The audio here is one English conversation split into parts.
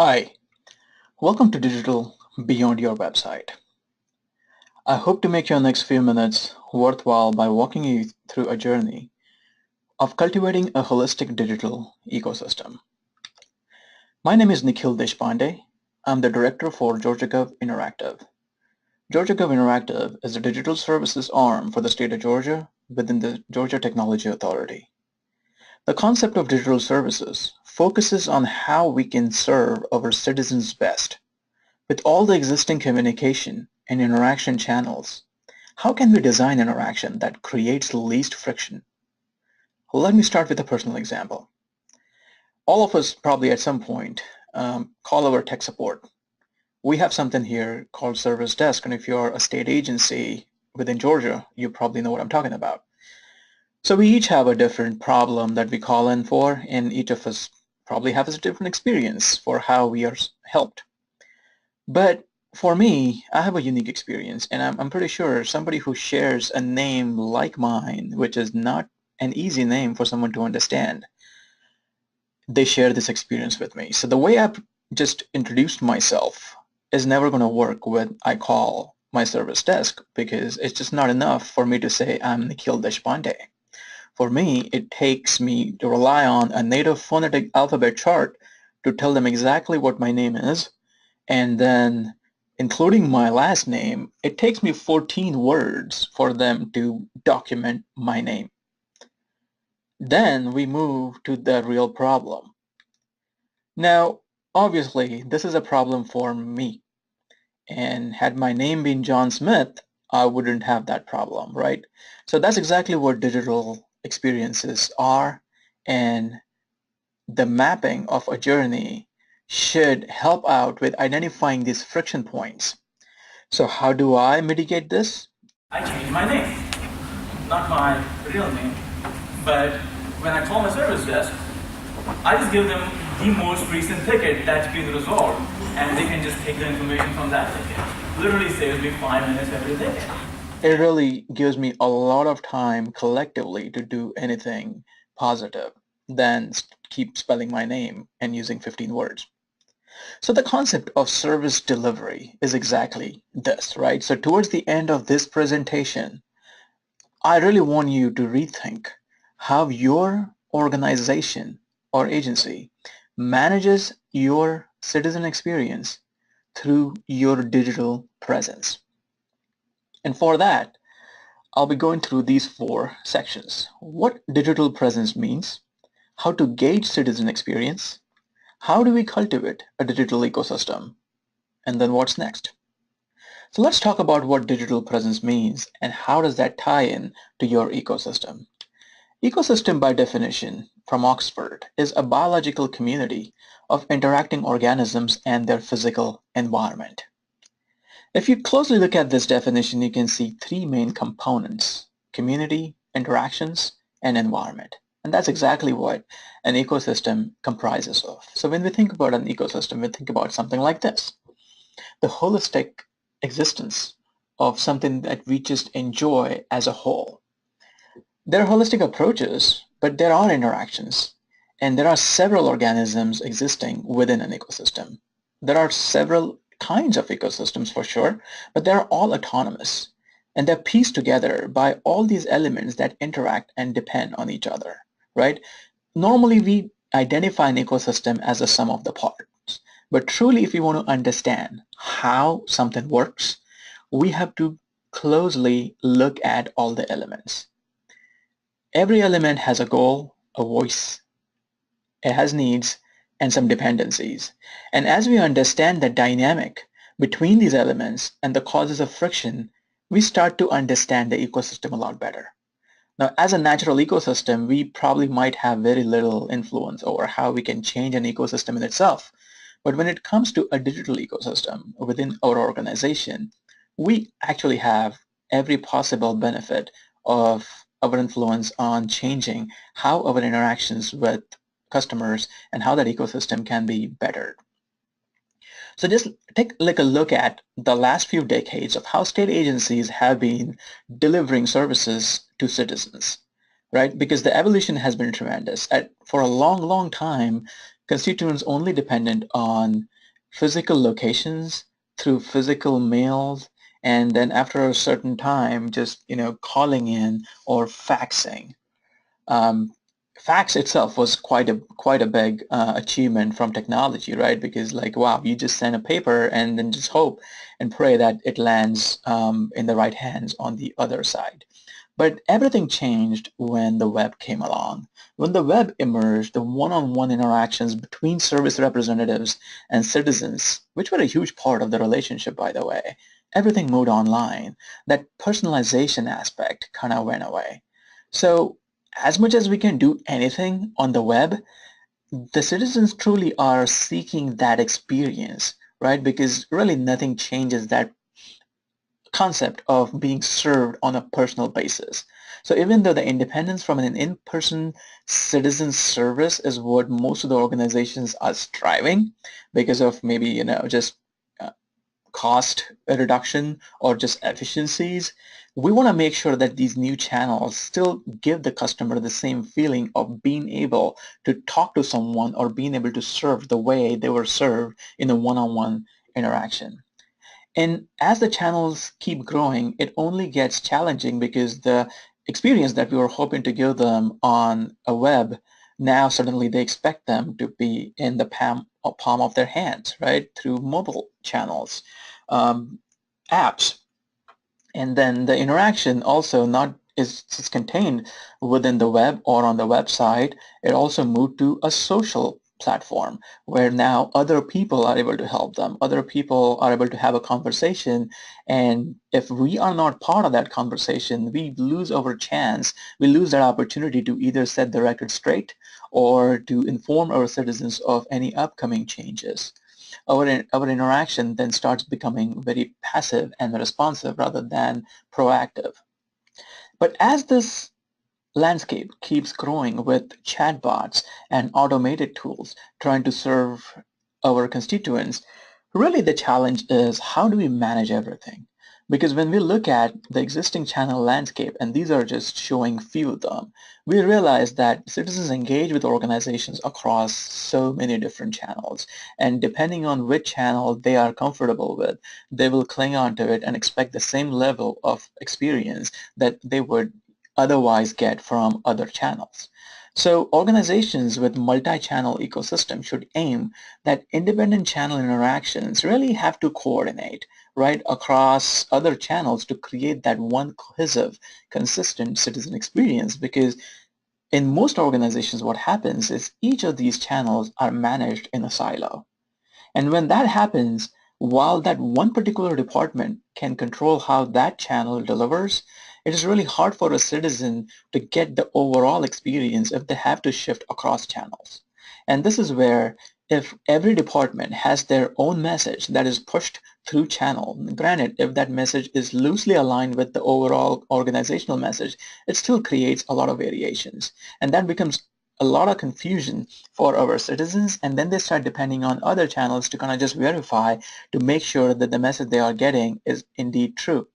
Hi, welcome to Digital Beyond Your Website. I hope to make your next few minutes worthwhile by walking you through a journey of cultivating a holistic digital ecosystem. My name is Nikhil Deshpande. I'm the director for GeorgiaGov Interactive. GeorgiaGov Interactive is the digital services arm for the state of Georgia within the Georgia Technology Authority. The concept of digital services focuses on how we can serve our citizens best. With all the existing communication and interaction channels, how can we design interaction that creates least friction? Let me start with a personal example. All of us probably at some point call our tech support. We have something here called service desk, and if you're a state agency within Georgia, you probably know what I'm talking about. So we each have a different problem that we call in for, and each of us probably has a different experience for how we are helped. But for me, I have a unique experience, and I'm pretty sure somebody who shares a name like mine, which is not an easy name for someone to understand, they share this experience with me. So the way I've just introduced myself is never going to work when I call my service desk, because it's just not enough for me to say I'm Nikhil Deshpande. For me, it takes me to rely on a native phonetic alphabet chart to tell them exactly what my name is, and then including my last name, it takes me 14 words for them to document my name. Then we move to the real problem. Now, obviously, this is a problem for me. And had my name been John Smith, I wouldn't have that problem, right? So that's exactly what digital experiences are. And the mapping of a journey should help out with identifying these friction points. So how do I mitigate this? I changed my name, not my real name. But when I call my service desk, I just give them the most recent ticket that's been resolved, and they can just take the information from that ticket. Literally saves me 5 minutes every ticket. It really gives me a lot of time collectively to do anything positive than keep spelling my name and using 15 words. So the concept of service delivery is exactly this, right? So towards the end of this presentation, I really want you to rethink how your organization or agency manages your citizen experience through your digital presence. And for that, I'll be going through these 4 sections. What digital presence means, how to gauge citizen experience, how do we cultivate a digital ecosystem, and then what's next. So let's talk about what digital presence means and how does that tie in to your ecosystem. Ecosystem by definition from Oxford is a biological community of interacting organisms and their physical environment. If you closely look at this definition, you can see 3 main components: community, interactions, and environment. And that's exactly what an ecosystem comprises of. So when we think about an ecosystem, we think about something like this: the holistic existence of something that we just enjoy as a whole. There are holistic approaches, but there are interactions, and there are several organisms existing within an ecosystem. There are several kinds of ecosystems for sure, but they're all autonomous, and they're pieced together by all these elements that interact and depend on each other, right? Normally, we identify an ecosystem as a sum of the parts, but truly, if we want to understand how something works, we have to closely look at all the elements. Every element has a goal, a voice, it has needs, and some dependencies. And as we understand the dynamic between these elements and the causes of friction, we start to understand the ecosystem a lot better. Now, as a natural ecosystem, we probably might have very little influence over how we can change an ecosystem in itself. But when it comes to a digital ecosystem within our organization, we actually have every possible benefit of our influence on changing how our interactions with customers and how that ecosystem can be bettered. So just take like a look at the last few decades of how state agencies have been delivering services to citizens, right? Because the evolution has been tremendous. For a long, long time, constituents only dependent on physical locations through physical mails, and then after a certain time, just calling in or faxing. Um, Fax itself was quite a big achievement from technology, right? Because like, wow, you just send a paper and then just hope and pray that it lands in the right hands on the other side. But everything changed when the web came along. When the web emerged, the one-on-one interactions between service representatives and citizens, which were a huge part of the relationship, by the way, everything moved online. That personalization aspect kind of went away. So as much as we can do anything on the web, the citizens truly are seeking that experience, right? Because really nothing changes that concept of being served on a personal basis. So even though the independence from an in-person citizen service is what most of the organizations are striving because of maybe, just uh, cost reduction or just efficiencies, we want to make sure that these new channels still give the customer the same feeling of being able to talk to someone or being able to serve the way they were served in a one-on-one interaction. And as the channels keep growing, it only gets challenging because the experience that we were hoping to give them on a web, now suddenly they expect them to be in the palm of their hands, right? Through mobile channels, um, apps. And then the interaction also not is just contained within the web or on the website. It also moved to a social platform where now other people are able to help them. Other people are able to have a conversation. And if we are not part of that conversation, we lose our chance. We lose that opportunity to either set the record straight or to inform our citizens of any upcoming changes. Our interaction then starts becoming very passive and responsive rather than proactive. But as this landscape keeps growing with chatbots and automated tools trying to serve our constituents, really the challenge is how do we manage everything? Because when we look at the existing channel landscape, and these are just showing few of them, we realize that citizens engage with organizations across so many different channels. And depending on which channel they are comfortable with, they will cling on to it and expect the same level of experience that they would otherwise get from other channels. So organizations with multi-channel ecosystem should aim that independent channel interactions really have to coordinate right across other channels to create that one cohesive, consistent citizen experience, because in most organizations what happens is each of these channels are managed in a silo. And when that happens, while that one particular department can control how that channel delivers, it is really hard for a citizen to get the overall experience if they have to shift across channels. And this is where if every department has their own message that is pushed through channel, granted, if that message is loosely aligned with the overall organizational message, it still creates a lot of variations. And that becomes a lot of confusion for our citizens, and then they start depending on other channels to kind of just verify to make sure that the message they are getting is indeed true.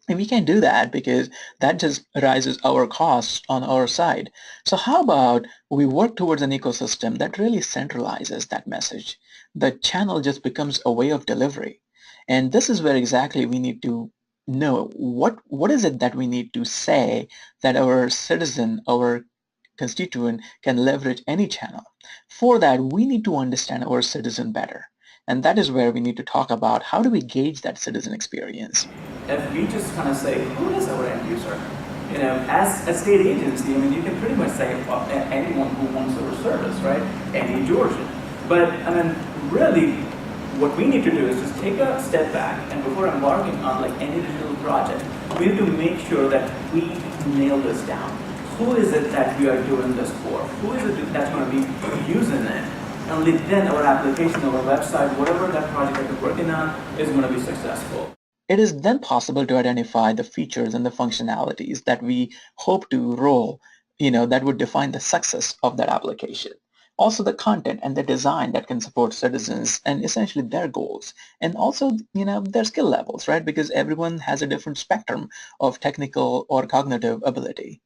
And we can't do that because that just raises our costs on our side. So how about we work towards an ecosystem that really centralizes that message? The channel just becomes a way of delivery. And this is where exactly we need to know what is it that we need to say that our citizen, our constituent can leverage any channel. For that, we need to understand our citizen better. And that is where we need to talk about how do we gauge that citizen experience. If we just kind of say, who is our end user? As a state agency, you can pretty much say anyone who wants our service, right? Any Georgian. But, really, what we need to do is just take a step back, and before embarking on like any digital project, we need to make sure that we nail this down. Who is it that we are doing this for? Who is it that's going to be using it? Only then our application, our website, whatever that project that we're working on is going to be successful. It is then possible to identify the features and the functionalities that we hope to roll, that would define the success of that application. Also the content and the design that can support citizens and essentially their goals. And also, their skill levels, right? Because everyone has a different spectrum of technical or cognitive ability.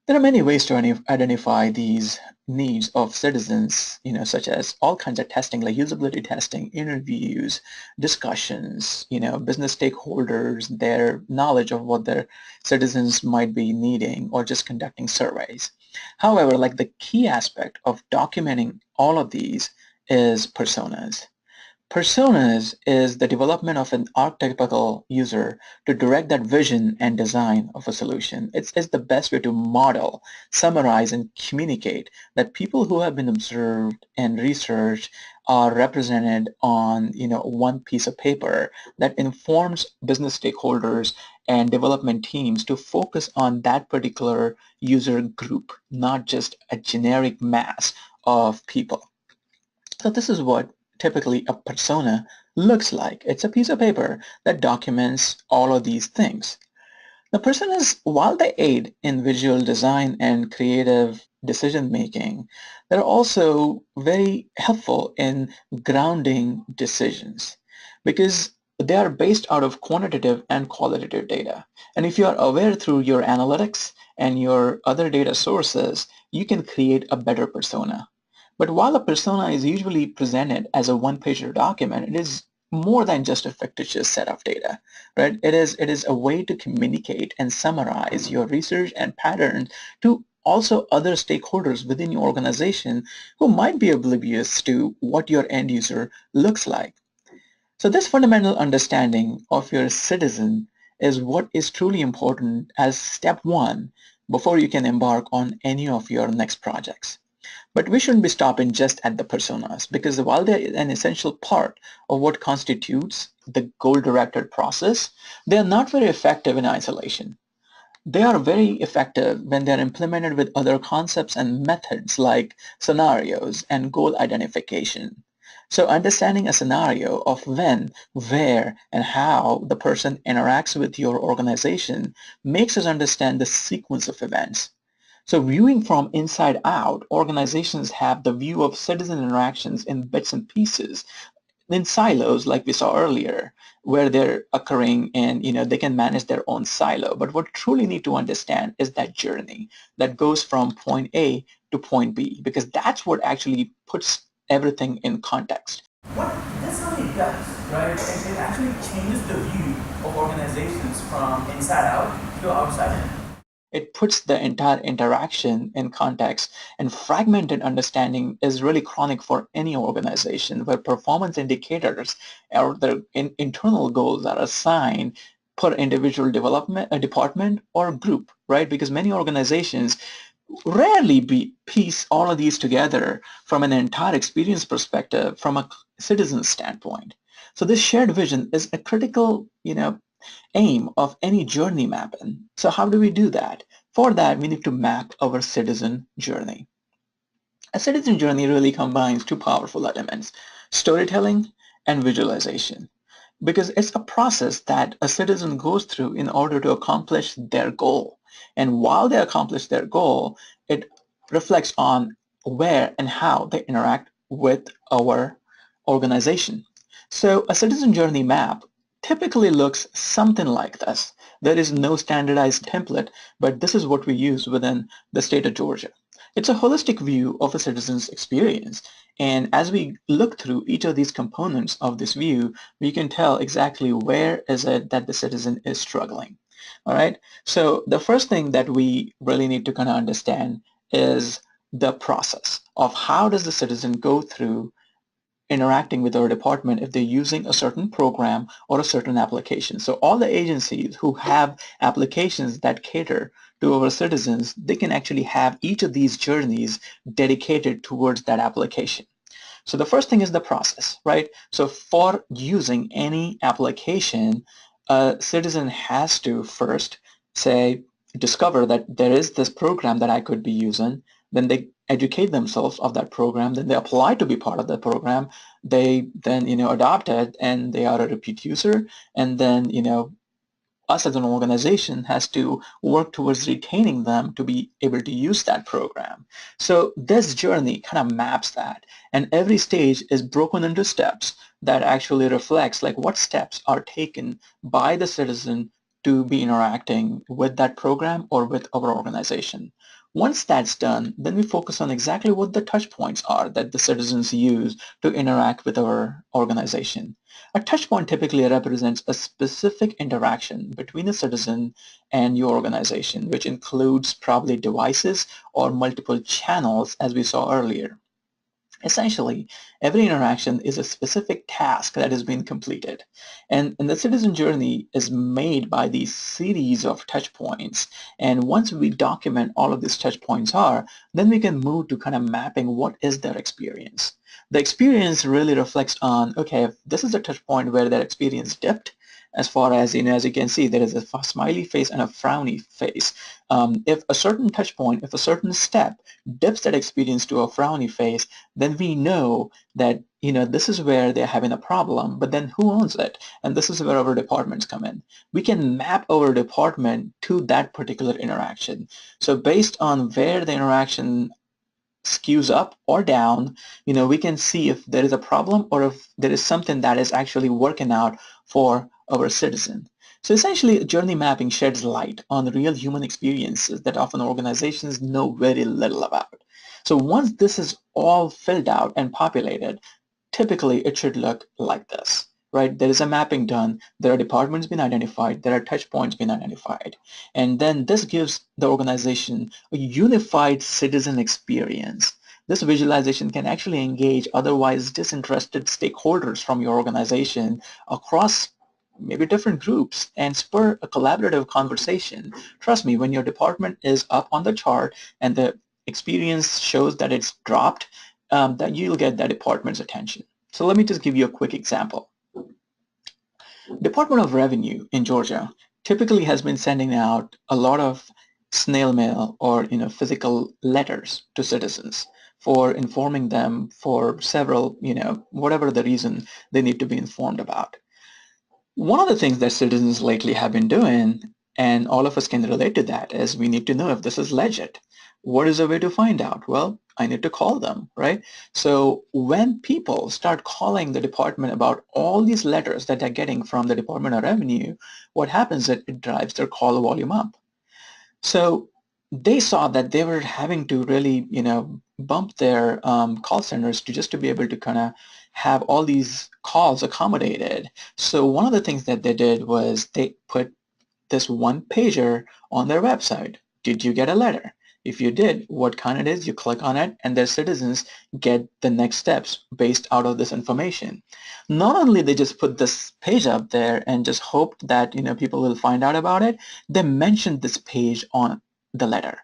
There are many ways to identify these needs of citizens, such as all kinds of testing, like usability testing, interviews, discussions, business stakeholders, their knowledge of what their citizens might be needing, or just conducting surveys. However, like the key aspect of documenting all of these is personas. Personas is the development of an archetypical user to direct that vision and design of a solution. It's the best way to model, summarize, and communicate that people who have been observed and researched are represented on one piece of paper that informs business stakeholders and development teams to focus on that particular user group, not just a generic mass of people. So this is what typically a persona looks like. It's a piece of paper that documents all of these things. The personas, while they aid in visual design and creative decision making, they're also very helpful in grounding decisions because they are based out of quantitative and qualitative data. And if you are aware through your analytics and your other data sources, you can create a better persona. But while a persona is usually presented as a one-pager document, it is more than just a fictitious set of data, right? It is a way to communicate and summarize your research and patterns to also other stakeholders within your organization who might be oblivious to what your end user looks like. So this fundamental understanding of your citizen is what is truly important as step one before you can embark on any of your next projects. But we shouldn't be stopping just at the personas because while they're an essential part of what constitutes the goal-directed process, they are not very effective in isolation. They are very effective when they're implemented with other concepts and methods like scenarios and goal identification. So understanding a scenario of when, where, and how the person interacts with your organization makes us understand the sequence of events. So viewing from inside out, organizations have the view of citizen interactions in bits and pieces, in silos, like we saw earlier, where they're occurring and they can manage their own silo. But what we truly need to understand is that journey that goes from point A to point B, because that's what actually puts everything in context. What this really does, right, it actually changes the view of organizations from inside out to outside in. It puts the entire interaction in context, and fragmented understanding is really chronic for any organization where performance indicators or their internal goals are assigned per individual development department or group, right? Because many organizations rarely piece all of these together from an entire experience perspective from a citizen standpoint. So this shared vision is a critical, aim of any journey mapping. So how do we do that? For that, we need to map our citizen journey. A citizen journey really combines two powerful elements, storytelling and visualization, because it's a process that a citizen goes through in order to accomplish their goal. And while they accomplish their goal, it reflects on where and how they interact with our organization. So a citizen journey map typically looks something like this. There is no standardized template, but this is what we use within the state of Georgia. It's a holistic view of a citizen's experience. And as we look through each of these components of this view, we can tell exactly where is it that the citizen is struggling. All right. So the first thing that we really need to kind of understand is the process of how does the citizen go through interacting with our department if they're using a certain program or a certain application. So all the agencies who have applications that cater to our citizens, they can actually have each of these journeys dedicated towards that application. So the first thing is the process, right? So for using any application, a citizen has to first say, discover that there is this program that I could be using. Then they educate themselves of that program. Then they apply to be part of the program. They then, adopt it and they are a repeat user. And then, us as an organization has to work towards retaining them to be able to use that program. So this journey kind of maps that, and every stage is broken into steps that actually reflects like what steps are taken by the citizen to be interacting with that program or with our organization. Once that's done, then we focus on exactly what the touch points are that the citizens use to interact with our organization. A touch point typically represents a specific interaction between a citizen and your organization, which includes probably devices or multiple channels, as we saw earlier. Essentially, every interaction is a specific task that is being completed. And the citizen journey is made by these series of touch points. And once we document all of these touch points are, then we can move to kind of mapping what is their experience. The experience really reflects on, okay, if this is a touch point where their experience dipped, as far as, as you can see, there is a smiley face and a frowny face. If a certain touch point, if a certain step dips that experience to a frowny face, then we know that this is where they're having a problem, but then who owns it? And this is where our departments come in. We can map our department to that particular interaction. So based on where the interaction skews up or down, we can see if there is a problem or if there is something that is actually working out for our citizen. So essentially, journey mapping sheds light on real human experiences that often organizations know very little about. So once this is all filled out and populated, typically it should look like this, right? There is a mapping done, there are departments being identified, there are touch points being identified, and then this gives the organization a unified citizen experience. This visualization can actually engage otherwise disinterested stakeholders from your organization across maybe different groups and spur a collaborative conversation. Trust me, when your department is up on the chart and the experience shows that it's dropped, that you'll get that department's attention. So let me just give you a quick example. Department of Revenue in Georgia typically has been sending out a lot of snail mail or physical letters to citizens for informing them for several, whatever the reason they need to be informed about. One of the things that citizens lately have been doing, and all of us can relate to that, is we need to know if this is legit. What is a way to find out? Well, I need to call them, right? So when people start calling the department about all these letters that they're getting from the Department of Revenue, what happens is it drives their call volume up. So they saw that they were having to really, bump their call centers to be able to kind of have all these calls accommodated. So one of the things that they did was they put this one pager on their website. Did you get a letter? If you did, what kind it is, you click on it, and their citizens get the next steps based out of this information. Not only they just put this page up there and just hoped that people will find out about it, they mentioned this page on the letter.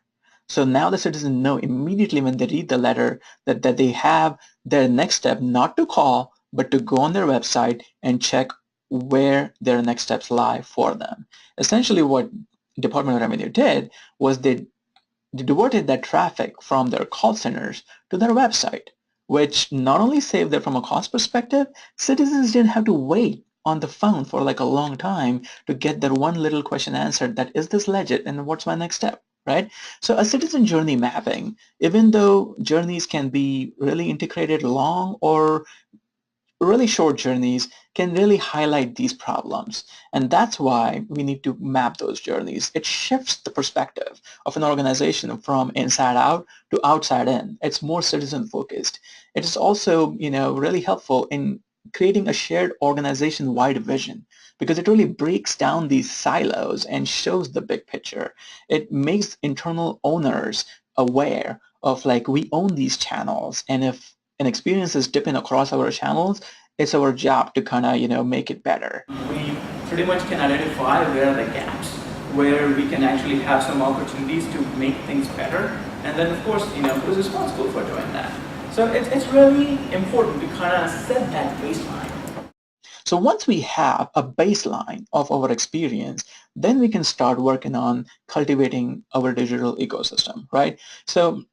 So now the citizens know immediately when they read the letter that they have their next step not to call, but to go on their website and check where their next steps lie for them. Essentially what Department of Revenue did was they diverted that traffic from their call centers to their website, which not only saved them from a cost perspective, citizens didn't have to wait on the phone for like a long time to get their one little question answered, that is this legit and what's my next step, right? So a citizen journey mapping, even though journeys can be really integrated long or really short journeys, can really highlight these problems. And that's why we need to map those journeys. It shifts the perspective of an organization from inside out to outside in. It's more citizen focused. It is also, really helpful in creating a shared organization-wide vision, because it really breaks down these silos and shows the big picture. It makes internal owners aware of, like, we own these channels, and if an experience is dipping across our channels, it's our job to kind of, make it better. We pretty much can identify where are the gaps, where we can actually have some opportunities to make things better. And then, of course, who's responsible for doing that? So it's really important to kind of set that baseline. So once we have a baseline of our experience, then we can start working on cultivating our digital ecosystem, right? So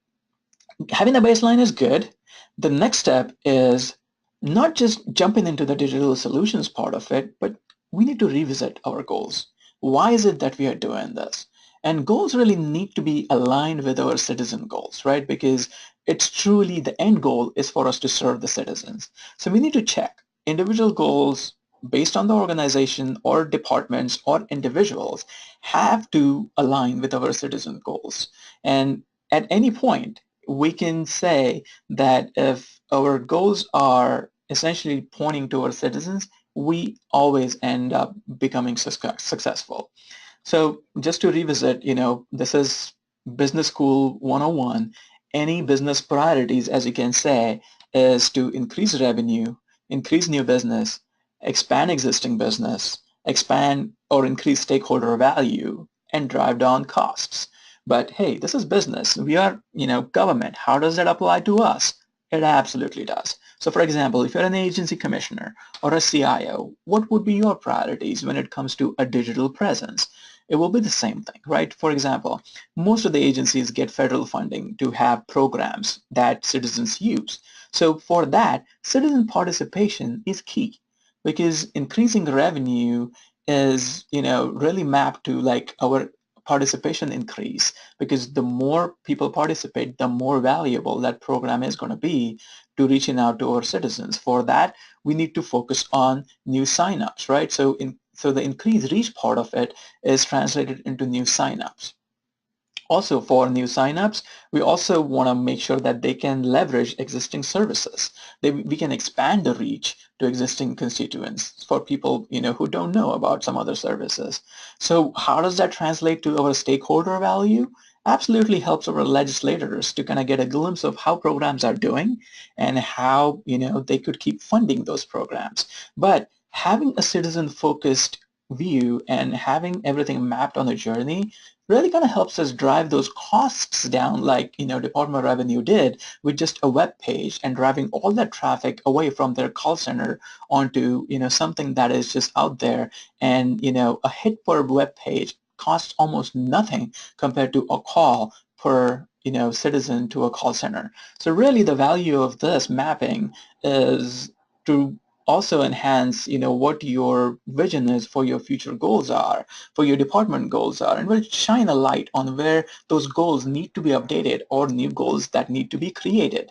having a baseline is good. The next step is not just jumping into the digital solutions part of it, but we need to revisit our goals. Why is it that we are doing this? And goals really need to be aligned with our citizen goals, right? Because it's truly the end goal is for us to serve the citizens. So we need to check individual goals based on the organization or departments or individuals, have to align with our citizen goals. And at any point, we can say that if our goals are essentially pointing to our citizens, we always end up becoming successful. So just to revisit, this is Business School 101. Any business priorities, as you can say, is to increase revenue, increase new business, expand existing business, expand or increase stakeholder value, and drive down costs. But hey, this is business. We are, government. How does that apply to us? It absolutely does. So for example, if you're an agency commissioner or a CIO, what would be your priorities when it comes to a digital presence? It will be the same thing, right? For example, most of the agencies get federal funding to have programs that citizens use. So for that, citizen participation is key because increasing revenue is, really mapped to like our participation increase, because the more people participate, the more valuable that program is going to be to reaching out to our citizens. For that, we need to focus on new signups, right? So the increased reach part of it is translated into new signups. Also, for new signups, we also want to make sure that they can leverage existing services. We can expand the reach to existing constituents for people, who don't know about some other services. So how does that translate to our stakeholder value? Absolutely helps our legislators to kind of get a glimpse of how programs are doing and how, they could keep funding those programs. But having a citizen-focused view and having everything mapped on the journey really kind of helps us drive those costs down, like Department of Revenue did with just a web page, and driving all that traffic away from their call center onto something that is just out there. And a hit per web page costs almost nothing compared to a call per citizen to a call center. So really the value of this mapping is to also enhance what your vision is for your future goals are, for your department goals are, and will shine a light on where those goals need to be updated or new goals that need to be created.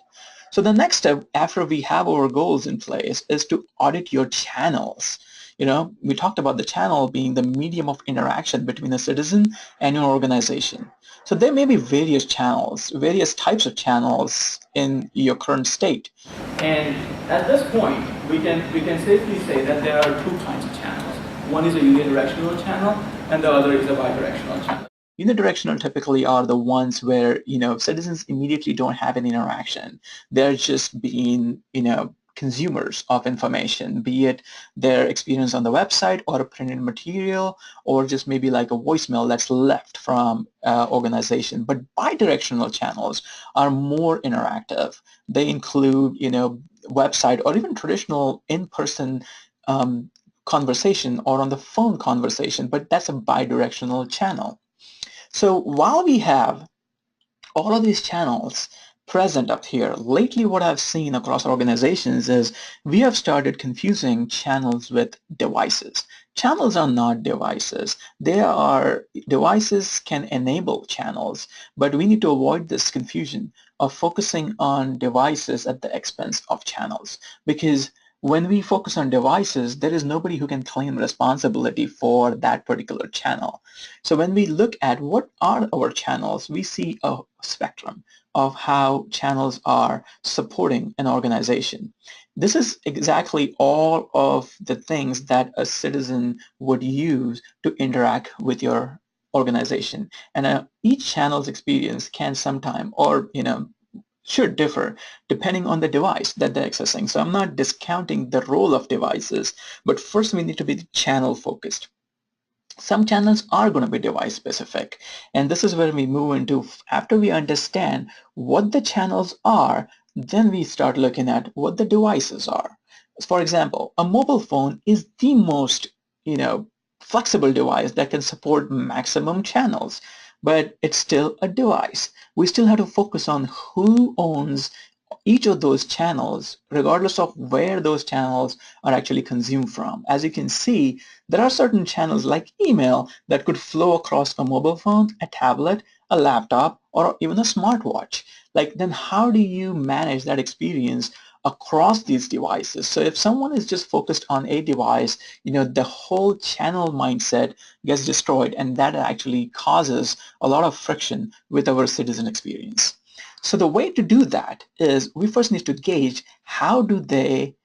So the next step after we have our goals in place is to audit your channels. We talked about the channel being the medium of interaction between a citizen and your organization. So there may be various channels, various types of channels in your current state. And at this point, we can safely say that there are two kinds of channels. One is a unidirectional channel, and the other is a bidirectional channel. Unidirectional typically are the ones where, citizens immediately don't have any interaction. They're just being, consumers of information, be it their experience on the website or a printed material, or just maybe like a voicemail that's left from organization. But bidirectional channels are more interactive. They include, website or even traditional in-person conversation or on the phone conversation, but that's a bidirectional channel. So while we have all of these channels present up here, lately what I've seen across organizations is we have started confusing channels with devices. Channels are not devices. Devices can enable channels, but we need to avoid this confusion of focusing on devices at the expense of channels, because when we focus on devices, there is nobody who can claim responsibility for that particular channel. So when we look at what are our channels, we see a spectrum of how channels are supporting an organization. This is exactly all of the things that a citizen would use to interact with your organization. And each channel's experience can sometime, or should differ depending on the device that they're accessing. So I'm not discounting the role of devices, but first we need to be channel focused. Some channels are going to be device specific, and this is where we move into, after we understand what the channels are, then we start looking at what the devices are. For example, a mobile phone is the most flexible device that can support maximum channels, but it's still a device. We still have to focus on who owns each of those channels, regardless of where those channels are actually consumed from. As you can see, there are certain channels like email that could flow across a mobile phone, a tablet, a laptop, or even a smartwatch. Like, then how do you manage that experience across these devices. So if someone is just focused on a device, the whole channel mindset gets destroyed, and that actually causes a lot of friction with our citizen experience. So the way to do that is we first need to gauge how do they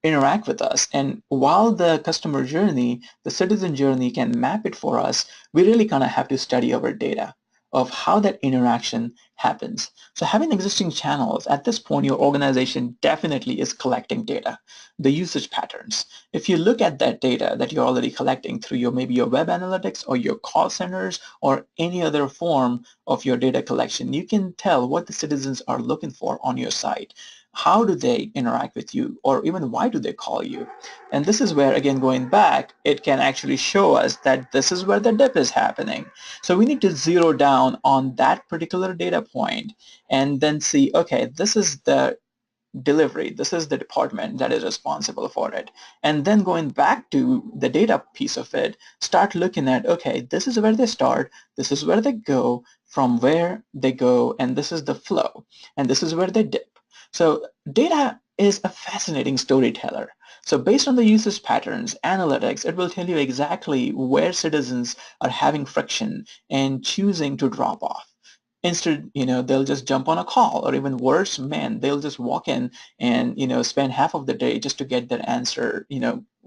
interact with us. And while the customer journey, the citizen journey can map it for us, we really kind of have to study our data of how that interaction happens. So having existing channels, at this point, your organization definitely is collecting data, the usage patterns. If you look at that data that you're already collecting through maybe your web analytics or your call centers or any other form of your data collection, you can tell what the citizens are looking for on your site. How do they interact with you, or even why do they call you? And this is where, again, going back, it can actually show us that this is where the dip is happening. So we need to zero down on that particular data point and then see, okay, this is the delivery, this is the department that is responsible for it. And then going back to the data piece of it, start looking at, okay, this is where they start, this is where they go, from where they go, and this is the flow, and this is where they dip. So data is a fascinating storyteller. So based on the usage patterns, analytics, it will tell you exactly where citizens are having friction and choosing to drop off. Instead, they'll just jump on a call, or even worse, man, they'll just walk in and, spend half of the day just to get their answer,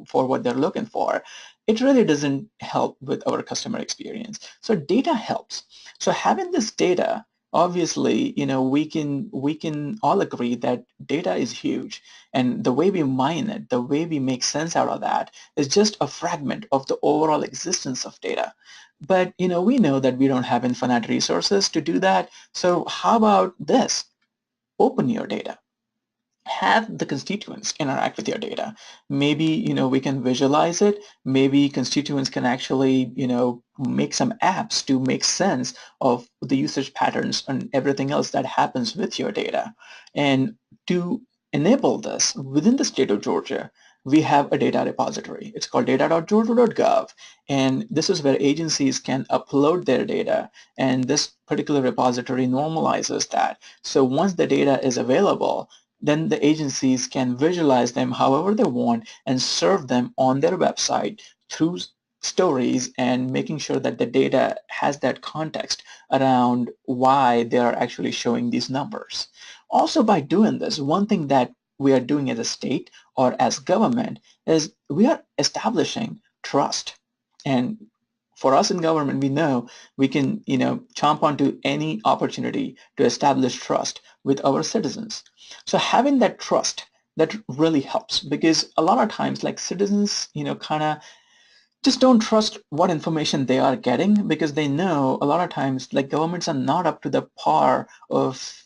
for what they're looking for. It really doesn't help with our customer experience. So data helps. So having this data, obviously, we can all agree that data is huge, and the way we mine it, the way we make sense out of that is just a fragment of the overall existence of data. But we know that we don't have infinite resources to do that. So how about this? Open your data. Have the constituents interact with your data. Maybe, we can visualize it. Maybe constituents can actually, make some apps to make sense of the usage patterns and everything else that happens with your data. And to enable this within the state of Georgia, we have a data repository. It's called data.georgia.gov. And this is where agencies can upload their data. And this particular repository normalizes that. So once the data is available, then the agencies can visualize them however they want and serve them on their website through stories, and making sure that the data has that context around why they are actually showing these numbers. Also, by doing this, one thing that we are doing as a state or as government is we are establishing trust. And for us in government, we know we can, chomp onto any opportunity to establish trust with our citizens. So having that trust, that really helps, because a lot of times, like, citizens, kind of just don't trust what information they are getting, because they know a lot of times, like, governments are not up to the par of,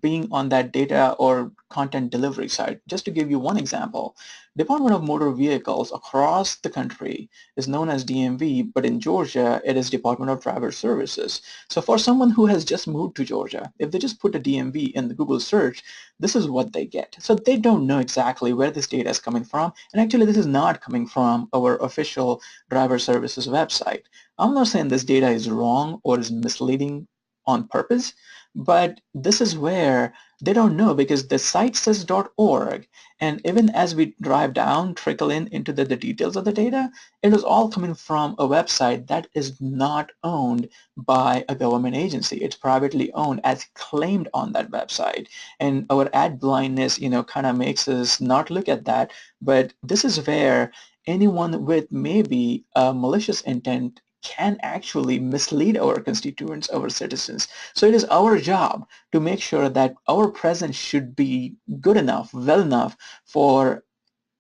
being on that data or content delivery side. Just to give you one example, Department of Motor Vehicles across the country is known as DMV, but in Georgia, it is Department of Driver Services. So for someone who has just moved to Georgia, if they just put a DMV in the Google search, this is what they get. So they don't know exactly where this data is coming from. And actually, this is not coming from our official driver services website. I'm not saying this data is wrong or is misleading on purpose, but this is where they don't know, because the site says .org, and even as we drive down, trickle in into the details of the data, it is all coming from a website that is not owned by a government agency. It's privately owned as claimed on that website. And our ad blindness, kind of makes us not look at that. But this is where anyone with maybe a malicious intent can actually mislead our constituents, our citizens. So it is our job to make sure that our presence should be good enough, well enough for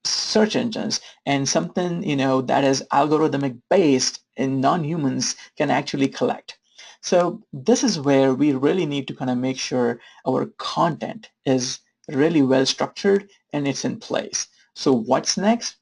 search engines, and something, that is algorithmic based and non-humans can actually collect. So this is where we really need to kind of make sure our content is really well structured and it's in place. So what's next?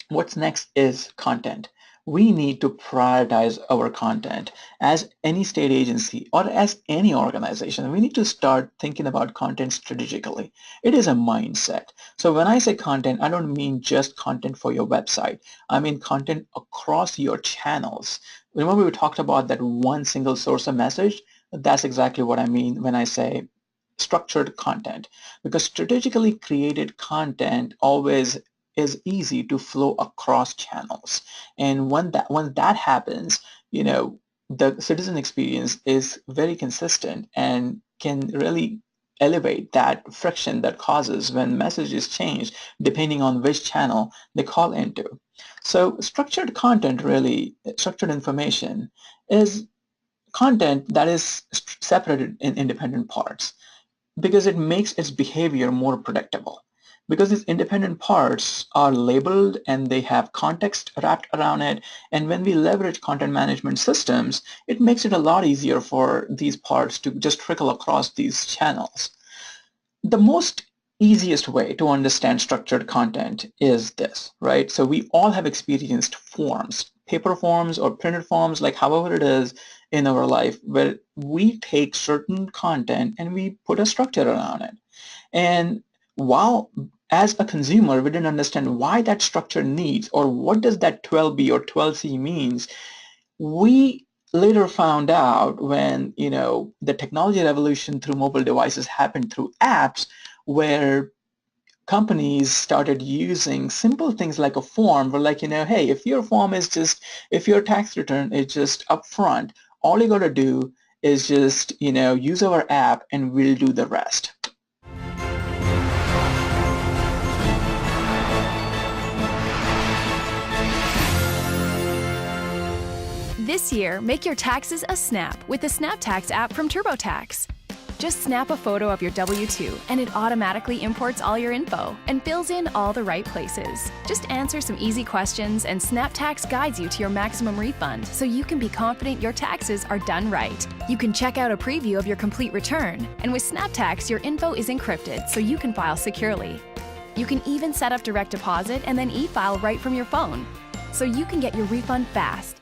What's next is content. We need to prioritize our content. As any state agency or as any organization, we need to start thinking about content strategically. It is a mindset. So when I say content, I don't mean just content for your website. I mean content across your channels. Remember, we talked about that one single source of message? That's exactly what I mean when I say structured content, because strategically created content always is easy to flow across channels. And when that happens, the citizen experience is very consistent and can really elevate that friction that causes when messages change depending on which channel they call into. So structured content, really, structured information, is content that is separated in independent parts because it makes its behavior more predictable. Because these independent parts are labeled and they have context wrapped around it. And when we leverage content management systems, it makes it a lot easier for these parts to just trickle across these channels. The most easiest way to understand structured content is this, right? So we all have experienced forms, paper forms or printed forms, like however it is in our life, where we take certain content and we put a structure around it. And while as a consumer, we didn't understand why that structure needs or what does that 12B or 12C means, we later found out when the technology revolution through mobile devices happened through apps, where companies started using simple things like a form, where like, hey, if your tax return is just upfront, all you got to do is just use our app and we'll do the rest. This year, make your taxes a snap with the SnapTax app from TurboTax. Just snap a photo of your W-2 and it automatically imports all your info and fills in all the right places. Just answer some easy questions and SnapTax guides you to your maximum refund so you can be confident your taxes are done right. You can check out a preview of your complete return, and with SnapTax, your info is encrypted so you can file securely. You can even set up direct deposit and then e-file right from your phone, so you can get your refund fast.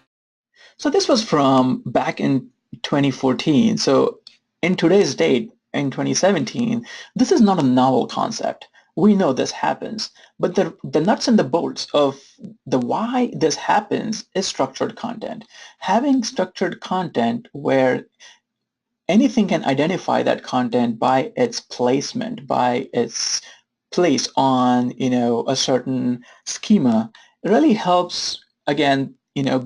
So this was from back in 2014. So in today's date, in 2017, this is not a novel concept. We know this happens, but the nuts and the bolts of the why this happens is structured content. Having structured content where anything can identify that content by its placement, by its place on, a certain schema, really helps, again,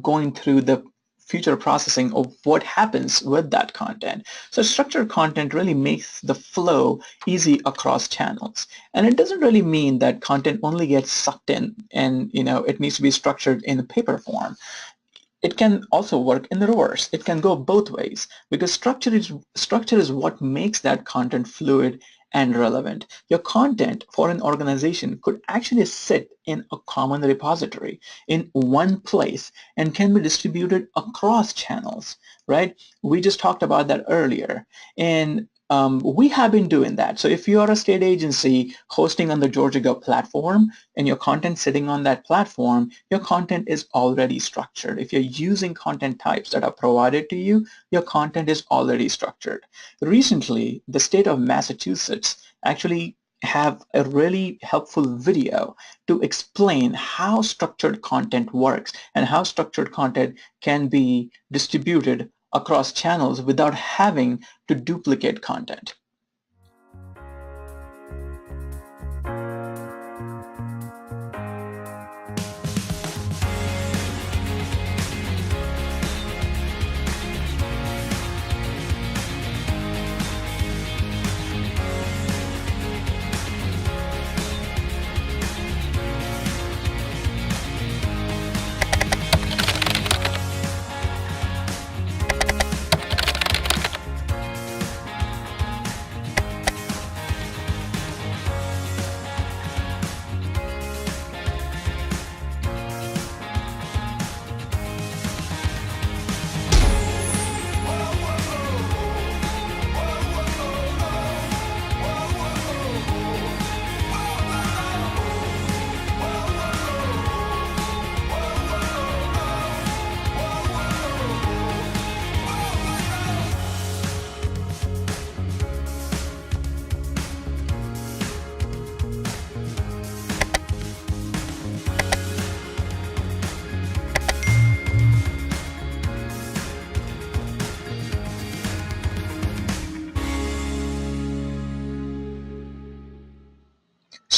going through the future processing of what happens with that content. So structured content really makes the flow easy across channels. And it doesn't really mean that content only gets sucked in and, it needs to be structured in a paper form. It can also work in the reverse. It can go both ways, because structure is what makes that content fluid and relevant. Your content for an organization could actually sit in a common repository in one place and can be distributed across channels, right? We just talked about that earlier. And we have been doing that. So if you are a state agency hosting on the GeorgiaGov platform and your content sitting on that platform, your content is already structured. If you're using content types that are provided to you, your content is already structured. Recently, the state of Massachusetts actually have a really helpful video to explain how structured content works and how structured content can be distributed across channels without having to duplicate content.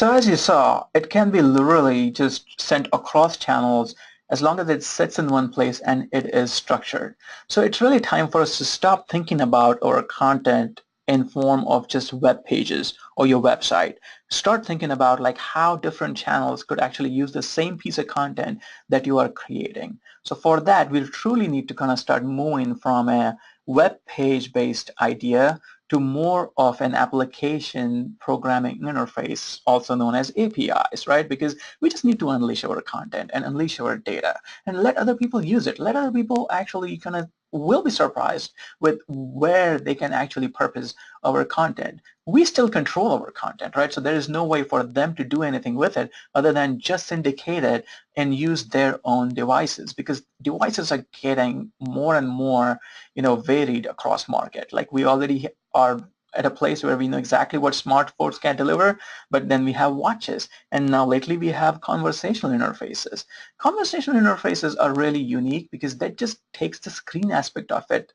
So as you saw, it can be literally just sent across channels as long as it sits in one place and it is structured. So it's really time for us to stop thinking about our content in form of just web pages or your website. Start thinking about like how different channels could actually use the same piece of content that you are creating. So for that, we truly need to kind of start moving from a web page based idea to more of an application programming interface, also known as APIs, right? Because we just need to unleash our content and unleash our data and let other people use it. Let other people actually kind of will be surprised with where they can actually purpose our content. We still control our content, right? So there is no way for them to do anything with it other than just syndicate it and use their own devices, because devices are getting more and more, varied across market. Like we already are at a place where we know exactly what smartphones can deliver, but then we have watches, and now lately we have conversational interfaces. Conversational interfaces are really unique because that just takes the screen aspect of it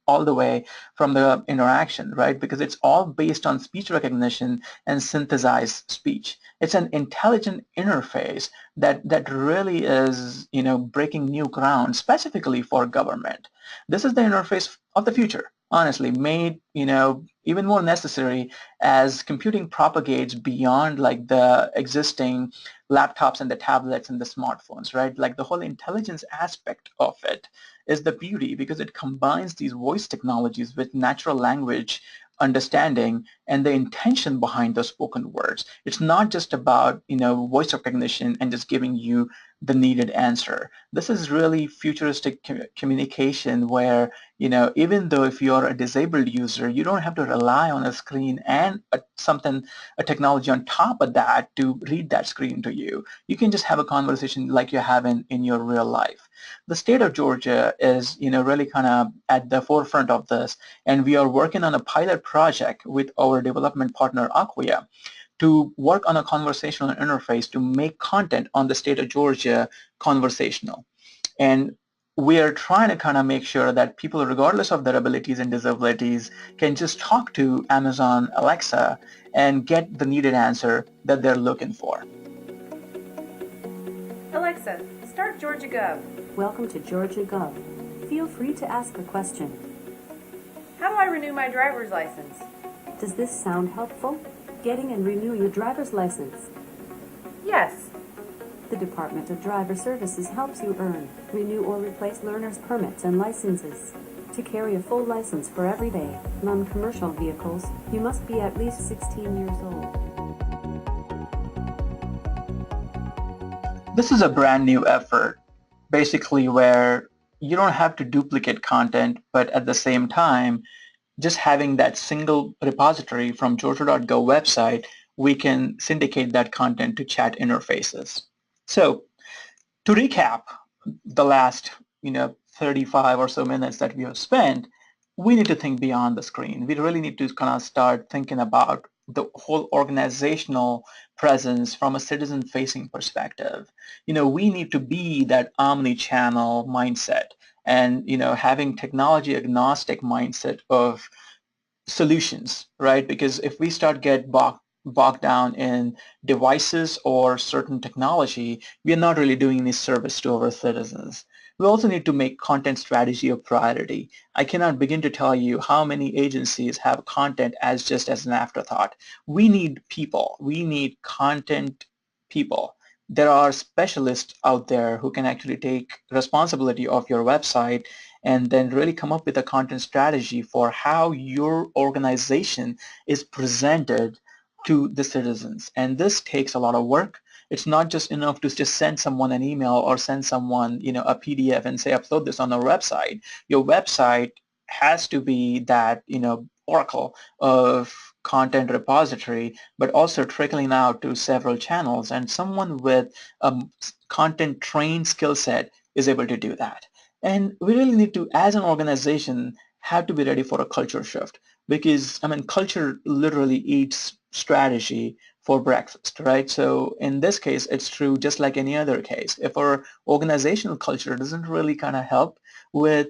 all the way from the interaction, right? Because it's all based on speech recognition and synthesized speech. It's an intelligent interface that really is, breaking new ground specifically for government. This is the interface of the future, honestly, made, even more necessary as computing propagates beyond like the existing laptops and the tablets and the smartphones, right? Like the whole intelligence aspect of it is the beauty, because it combines these voice technologies with natural language understanding and the intention behind the spoken words. It's not just about, voice recognition and just giving you the needed answer. This is really futuristic communication where, even though if you're a disabled user, you don't have to rely on a screen and a technology on top of that to read that screen to you. You can just have a conversation like you have in your real life. The state of Georgia is, really kind of at the forefront of this, and we are working on a pilot project with our development partner Acquia to work on a conversational interface to make content on the state of Georgia conversational. And we are trying to kind of make sure that people, regardless of their abilities and disabilities, can just talk to Amazon Alexa and get the needed answer that they're looking for. Alexa, start GeorgiaGov. Welcome to GeorgiaGov. Feel free to ask a question. How do I renew my driver's license? Does this sound helpful? Getting and renew your driver's license. Yes. The Department of Driver Services helps you earn, renew, or replace learner's permits and licenses. To carry a full license for everyday, non-commercial vehicles, you must be at least 16 years old. This is a brand new effort, basically where you don't have to duplicate content, but at the same time, just having that single repository from Georgia.gov website, we can syndicate that content to chat interfaces. So to recap the last, 35 or so minutes that we have spent, we need to think beyond the screen. We really need to kind of start thinking about the whole organizational presence from a citizen-facing perspective. We need to be that omni-channel mindset and, having technology agnostic mindset of solutions, right? Because if we start get bogged down in devices or certain technology, we are not really doing any service to our citizens. We also need to make content strategy a priority. I cannot begin to tell you how many agencies have content as just as an afterthought. We need people. We need content people. There are specialists out there who can actually take responsibility of your website and then really come up with a content strategy for how your organization is presented to the citizens. And this takes a lot of work. It's not just enough to just send someone an email or send someone, a PDF and say, upload this on our website. Your website has to be that, oracle of content repository, but also trickling out to several channels. And someone with a content trained skill set is able to do that. And we really need to, as an organization, have to be ready for a culture shift, because, culture literally eats strategy for breakfast, right? So in this case, it's true just like any other case. If our organizational culture doesn't really kind of help with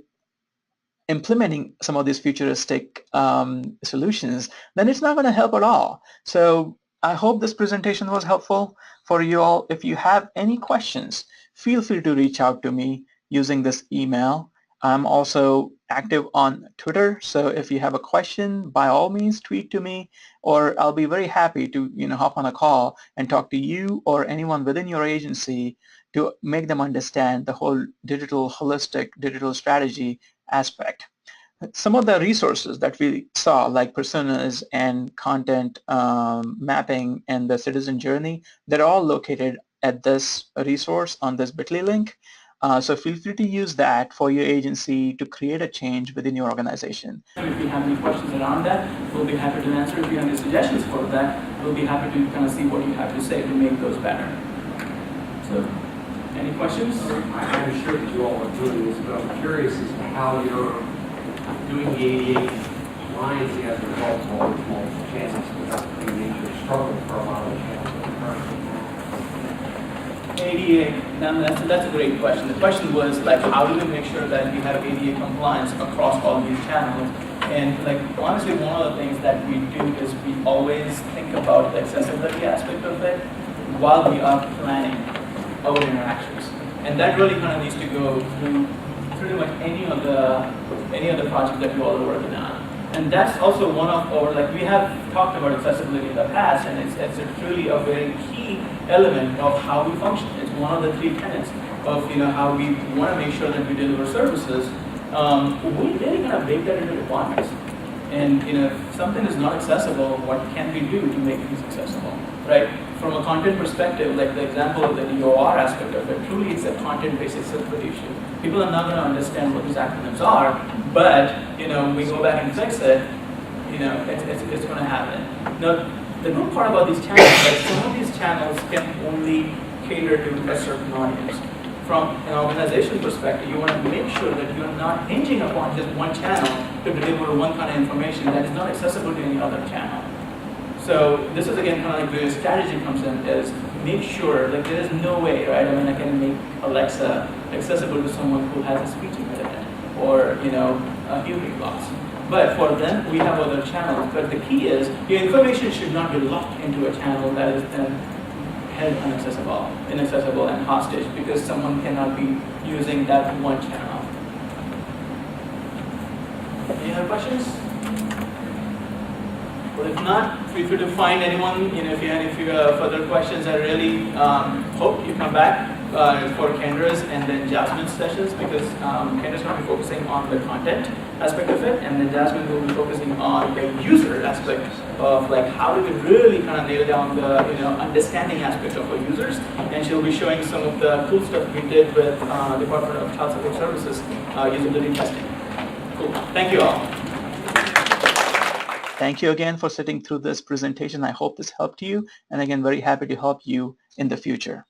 implementing some of these futuristic solutions, then it's not going to help at all. So I hope this presentation was helpful for you all. If you have any questions, feel free to reach out to me using this email. I'm also active on Twitter, so if you have a question, by all means tweet to me, or I'll be very happy to hop on a call and talk to you or anyone within your agency to make them understand the whole holistic digital strategy aspect. Some of the resources that we saw, like personas and content mapping and the citizen journey, they're all located at this resource on this bit.ly link. So feel free to use that for your agency to create a change within your organization. If you have any questions around that, we'll be happy to answer. If you have any suggestions for that, we'll be happy to kind of see what you have to say to make those better. So, any questions? I'm sure that you all are doing this, but I'm curious as to how you're doing the 88 lines as a result of all the multiple channels without creating a struggle for a lot of the channels that are currently. ADA, now that's a great question. The question was like, how do we make sure that we have ADA compliance across all these channels? And like, honestly, one of the things that we do is we always think about the accessibility aspect of it while we are planning our interactions. And that really kind of needs to go through pretty much any of the projects that you all are working on. And that's also one of our, like, we have talked about accessibility in the past, and it's really a very key element of how we function. It's one of the 3 tenets of how we want to make sure that we deliver services. We really kind of bake that into requirements. And if something is not accessible, what can we do to make things accessible, right? From a content perspective, like the example of the DOR aspect of it, truly it's a content-based accessibility issue. People are not going to understand what these acronyms are, but we go back and fix it, it's going to happen. Now, the good part about these channels is that some of these channels can only cater to a certain audience. From an organization perspective, you want to make sure that you're not hinging upon just one channel to deliver one kind of information that is not accessible to any other channel. So this is again kind of like where your strategy comes in, is make sure, like, there is no way, right? I mean, I can make Alexa accessible to someone who has a speech impediment or a hearing loss. But for them, we have other channels. But the key is your information should not be locked into a channel that is then held inaccessible and hostage because someone cannot be using that one channel. Any other questions? Well, if not, feel free to find anyone. If you have further questions, I really hope you come back for Kendra's and then Jasmine's sessions, because Kendra's going to be focusing on the content aspect of it, and then Jasmine will be focusing on the user aspect of like how do we really kind of nail down the understanding aspect of our users, and she'll be showing some of the cool stuff we did with Department of Child Support Services usability testing. Cool. Thank you all. Thank you again for sitting through this presentation. I hope this helped you, and again, very happy to help you in the future.